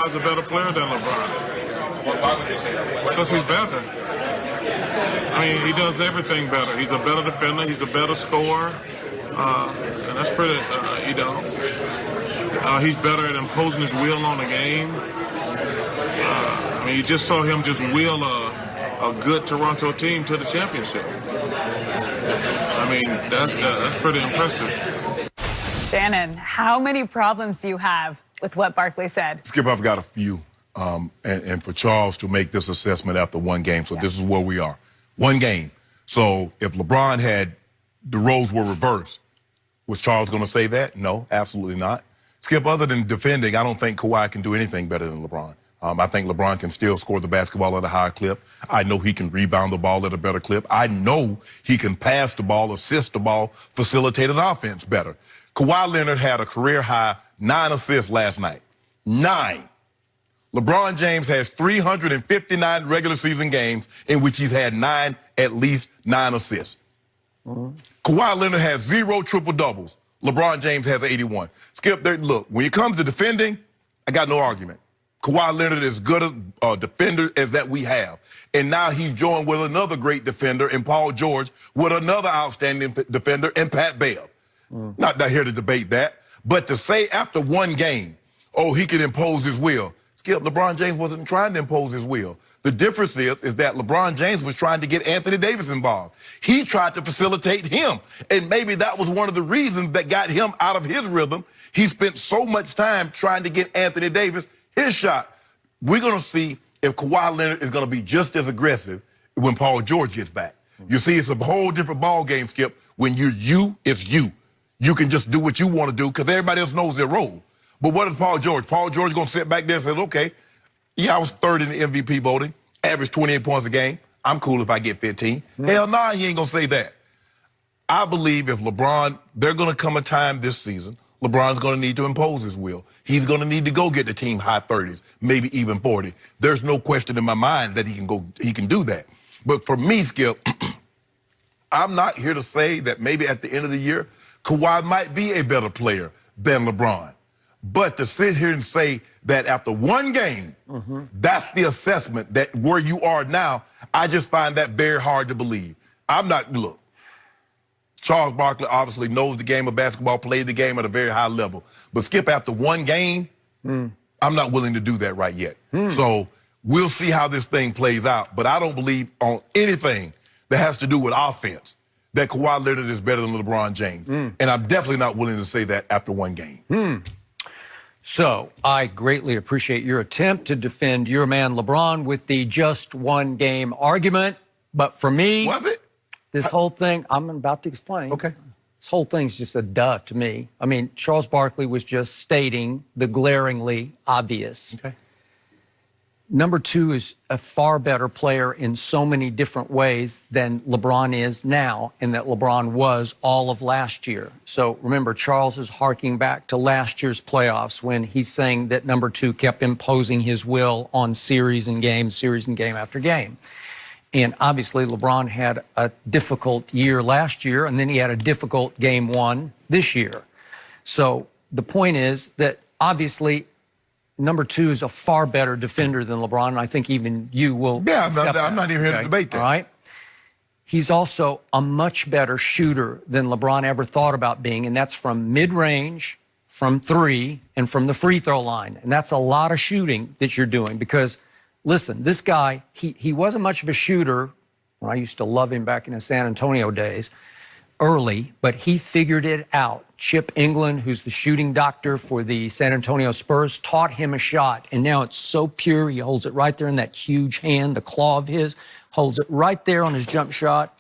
Kawhi's a better player than LeBron. Why would you say that? Because he's better. I mean, he does everything better. He's a better defender. He's a better scorer. And that's pretty, he's better at imposing his will on the game. I mean, you just saw him just will a good Toronto team to the championship. I mean, that's pretty impressive. Shannon, how many problems do you have with what Barkley said? Skip, I've got a few. And for Charles to make this assessment after one game. So this is where we are. One game. So if LeBron had the roles were reversed, was Charles going to say that? No, absolutely not. Skip, other than defending, I don't think Kawhi can do anything better than LeBron. I think LeBron can still score the basketball at a higher clip. I know he can rebound the ball at a better clip. I know he can pass the ball, assist the ball, facilitate an offense better. Kawhi Leonard had a career-high 9 assists last night. 9. LeBron James has 359 regular season games in which he's had at least 9 assists. Kawhi Leonard has 0 triple-doubles. LeBron James has 81. Skip, look, when it comes to defending, I got no argument. Kawhi Leonard is as good a defender as that we have. And now he's joined with another great defender in Paul George, with another outstanding defender in Pat Bev. Not here to debate that. But to say after one game, oh, he can impose his will. Skip, LeBron James wasn't trying to impose his will. The difference is that LeBron James was trying to get Anthony Davis involved. He tried to facilitate him. And maybe that was one of the reasons that got him out of his rhythm. He spent so much time trying to get Anthony Davis his shot. We're going to see if Kawhi Leonard is going to be just as aggressive when Paul George gets back. You see, it's a whole different ball game, Skip. When you're you, it's you. You can just do what you want to do because everybody else knows their role. But what is Paul George? Paul George going to sit back there and say, okay, yeah, I was third in the MVP voting, average 28 points a game. I'm cool if I get 15. Hell nah, he ain't going to say that. I believe if LeBron, there's going to come a time this season, LeBron's going to need to impose his will. He's going to need to go get the team high 30s, maybe even 40. There's no question in my mind that he can do that. But for me, Skip, I'm not here to say that maybe at the end of the year, Kawhi might be a better player than LeBron. But to sit here and say that after one game, that's the assessment that where you are now, I just find that very hard to believe. Look, Charles Barkley obviously knows the game of basketball, played the game at a very high level. But Skip, after one game, I'm not willing to do that right yet. So we'll see how this thing plays out. But I don't believe on anything that has to do with offense that Kawhi Leonard is better than LeBron James. And I'm definitely not willing to say that after one game. So I greatly appreciate your attempt to defend your man LeBron with the just one game argument. But for me, was it? This whole thing, I'm about to explain. Okay. This whole thing's just a duh to me. I mean, Charles Barkley was just stating the glaringly obvious. Okay. Number 2 is a far better player in so many different ways than LeBron is now, and that LeBron was all of last year. So remember, Charles is harking back to last year's playoffs when he's saying that number 2 kept imposing his will on series and game after game. And obviously, LeBron had a difficult year last year, and then he had a difficult game 1 this year. So the point is that obviously, number 2 is a far better defender than LeBron, and I think even you will. Yeah, I'm not even here to debate that. All right. He's also a much better shooter than LeBron ever thought about being, and that's from mid-range, from 3, and from the free throw line. And that's a lot of shooting that you're doing because, listen, this guy, he wasn't much of a shooter when I used to love him back in the San Antonio days, early, but he figured it out. Chip England, who's the shooting doctor for the San Antonio Spurs, taught him a shot, and now it's so pure. He holds it right there in that huge hand, the claw of his, holds it right there on his jump shot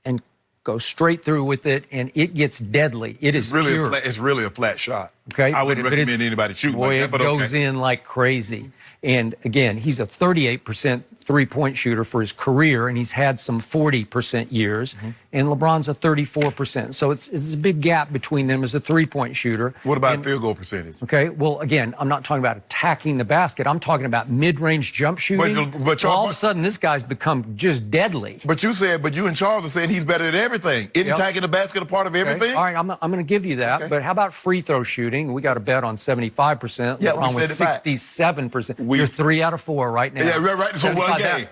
and goes straight through with it, and it gets deadly. It is pure. It's really a flat shot. Okay, I wouldn't recommend anybody shoot like that, but it goes in like crazy. And again, he's a 38% three-point shooter for his career, and he's had some 40% years, and LeBron's a 34%. So it's a big gap between them as a three-point shooter. What about field goal percentage? Okay, well, again, I'm not talking about attacking the basket. I'm talking about mid-range jump shooting. But all of a sudden, this guy's become just deadly. But you and Charles are saying he's better at everything. Isn't attacking the basket a part of everything? All right, I'm going to give you that. But how about free throw shooting? shooting. We got a bet on 75%. Yeah, LeBron we was said it back. 67%. You're 3 out of 4 right now. Yeah, right. So one game.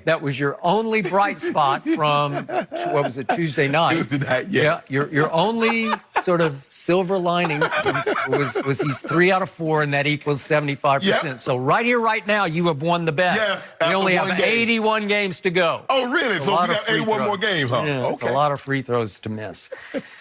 That was your only bright spot from, what was it, Tuesday night? Tuesday night, yeah. Your only sort of silver lining was he's 3 out of 4, and that equals 75%. Yeah. So right here, right now, you have won the bet. Yes, We after only have one game. 81 games to go. Oh, really? It's a So lot we of got free 81 throws. more games, huh? Yeah, it's Okay. a lot of free throws to miss.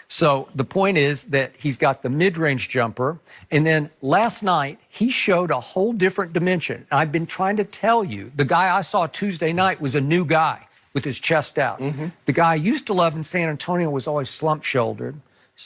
So the point is that he's got the mid-range jumper, and then last night he showed a whole different dimension. I've been trying to tell you, the guy I saw Tuesday night was a new guy with his chest out. The guy I used to love in San Antonio was always slump-shouldered.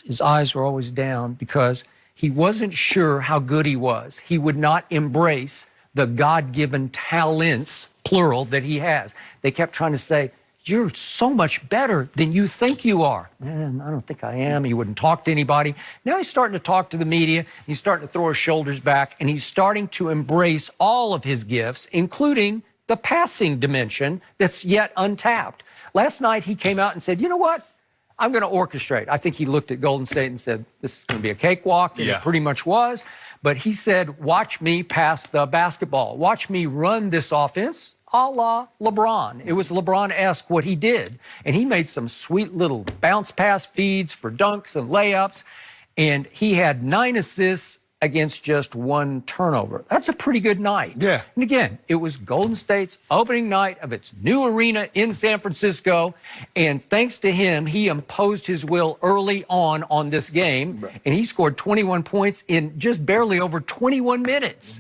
His eyes were always down because he wasn't sure how good he was. He would not embrace the God-given talents, plural, that he has. They kept trying to say, you're so much better than you think you are. Man, I don't think I am. He wouldn't talk to anybody. Now he's starting to talk to the media. He's starting to throw his shoulders back, and he's starting to embrace all of his gifts, including the passing dimension that's yet untapped. Last night he came out and said, you know what? I'm going to orchestrate. I think he looked at Golden State and said, this is going to be a cakewalk, and Yeah. it pretty much was. But he said, watch me pass the basketball. Watch me run this offense a la LeBron. It was LeBron-esque what he did. And he made some sweet little bounce pass feeds for dunks and layups. And he had 9 assists against just 1 turnover. That's a pretty good night. Yeah. And again, it was Golden State's opening night of its new arena in San Francisco. And thanks to him, he imposed his will early on this game. Right. And he scored 21 points in just barely over 21 minutes.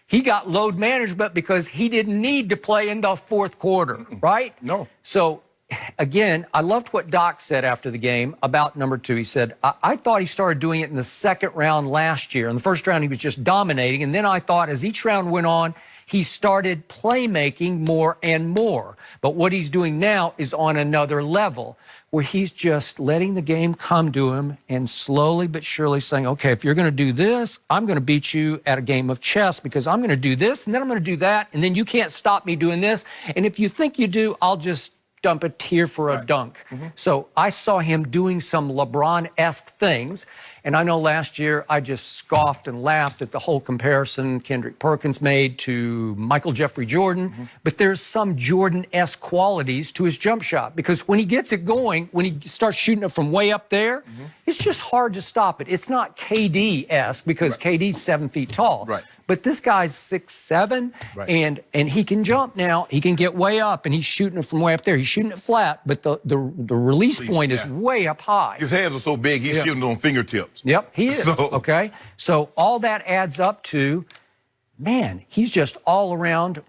He got load management because he didn't need to play in the fourth quarter, right? No. So, again, I loved what Doc said after the game about number 2. He said, I thought he started doing it in the second round last year. In the first round, he was just dominating. And then I thought as each round went on, he started playmaking more and more. But what he's doing now is on another level, where he's just letting the game come to him and slowly but surely saying, okay, if you're going to do this, I'm going to beat you at a game of chess because I'm going to do this, and then I'm going to do that, and then you can't stop me doing this. And if you think you do, I'll just dump it here for a dunk. So I saw him doing some LeBron-esque things. And I know last year I just scoffed and laughed at the whole comparison Kendrick Perkins made to Michael Jeffrey Jordan. But there's some Jordan-esque qualities to his jump shot because when he gets it going, when he starts shooting it from way up there, it's just hard to stop it. It's not KD-esque because KD's 7 feet tall. Right. But this guy's 6'7", Right. and he can jump now. He can get way up, and he's shooting it from way up there. He's shooting it flat, but the release point is yeah. way up high. His hands are so big, he's shooting on fingertips. Yep, he is. So- Okay, so all that adds up to, man, he's just all around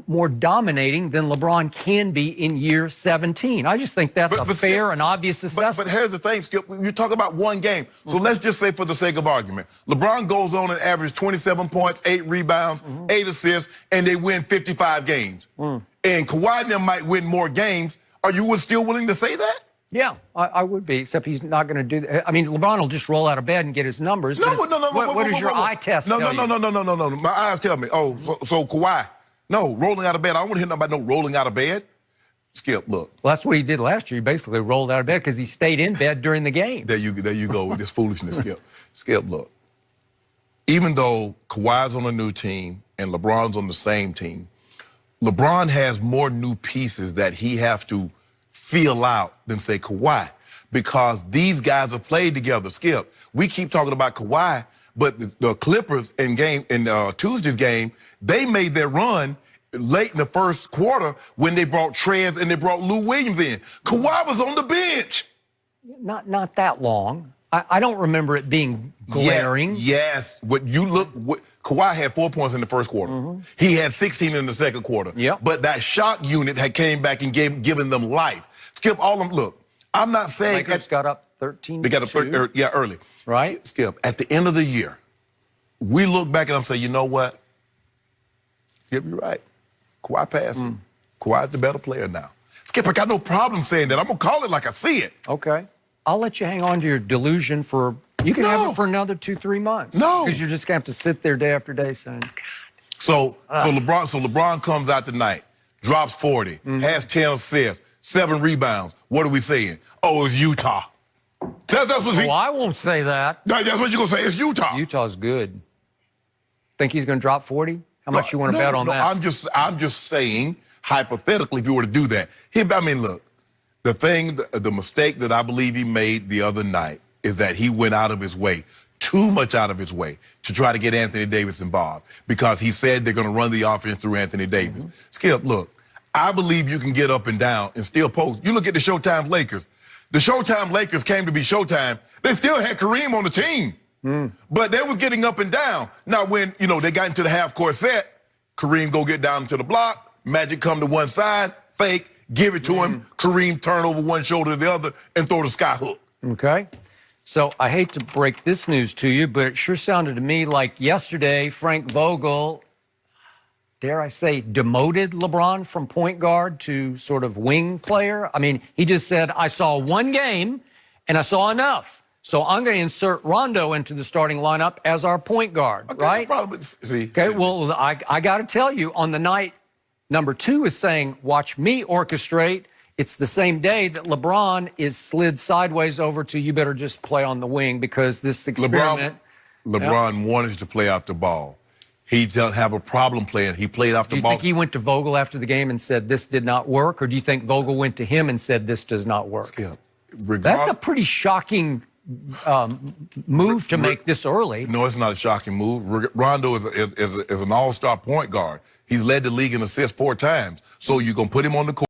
more dominating than LeBron can be in year 17. I just think that's a fair Skip, and obvious assessment. But here's the thing, Skip. You talk about one game. So let's just say for the sake of argument, LeBron goes on and averages 27 points, 8 rebounds, 8 assists, and they win 55 games. And Kawhi and them might win more games. Are you still willing to say that? Yeah, I would be, except he's not going to do that. I mean, LeBron will just roll out of bed and get his numbers. No. What does your eye test tell you? No. My eyes tell me. Oh, so Kawhi. No, rolling out of bed. I don't want to hear nothing about no rolling out of bed. Skip, look. Well, that's what he did last year. He basically rolled out of bed because he stayed in bed during the game. There you go with this foolishness, Skip. Skip, look. Even though Kawhi's on a new team and LeBron's on the same team, LeBron has more new pieces that he have to feel out than, say, Kawhi. Because these guys have played together. Skip, we keep talking about Kawhi, but the Clippers in Tuesday's game, they made their run late in the first quarter when they brought Trez and they brought Lou Williams in. Kawhi was on the bench. Not that long. I don't remember it being glaring. Yes. Kawhi had 4 points in the first quarter. He had 16 in the second quarter. Yep. But that shot unit had came back and given them life. Skip, all them. Look, I'm not saying Lakers got up 13. they got up early. Right. Skip, at the end of the year, we look back and I'm saying, you know what? Skip, you're right. Kawhi passed him. Kawhi's the better player now. Skip, I got no problem saying that. I'm gonna call it like I see it. Okay. I'll let you hang on to your delusion for. You can have it for another 2-3 months. No. Because you're just gonna have to sit there day after day saying, God. So LeBron comes out tonight, drops 40, has 10 assists, 7 rebounds. What are we saying? Oh, it's Utah. That's what Well, I won't say that. that's what you're going to say. It's Utah. Utah's good. Think he's going to drop 40? How much you want to bet on that? I'm just saying, hypothetically, if you were to do that. I mean, look, the mistake that I believe he made the other night is that he went out of his way, too much out of his way, to try to get Anthony Davis involved because he said they're going to run the offense through Anthony Davis. Skip, look, I believe you can get up and down and still post. You look at the Showtime Lakers. The Showtime Lakers came to be Showtime. They still had Kareem on the team. But they was getting up and down. Now, when, they got into the half-court set, Kareem go get down to the block, Magic come to one side, fake, give it to him, Kareem turn over one shoulder to the other, and throw the sky hook. Okay. So I hate to break this news to you, but it sure sounded to me like yesterday Frank Vogel, dare I say, demoted LeBron from point guard to sort of wing player. I mean, he just said, I saw one game and I saw enough. So I'm going to insert Rondo into the starting lineup as our point guard, right? Well, I got to tell you, on the night number 2 is saying, watch me orchestrate. It's the same day that LeBron is slid sideways over to you better just play on the wing because this experiment. LeBron wanted to play off the ball. He doesn't have a problem playing. He played off the ball. Do you think he went to Vogel after the game and said this did not work? Or do you think Vogel went to him and said this does not work? That's a pretty shocking move to make this early. No, it's not a shocking move. Rondo is an all-star point guard. He's led the league in assists 4 times. So you're going to put him on the court.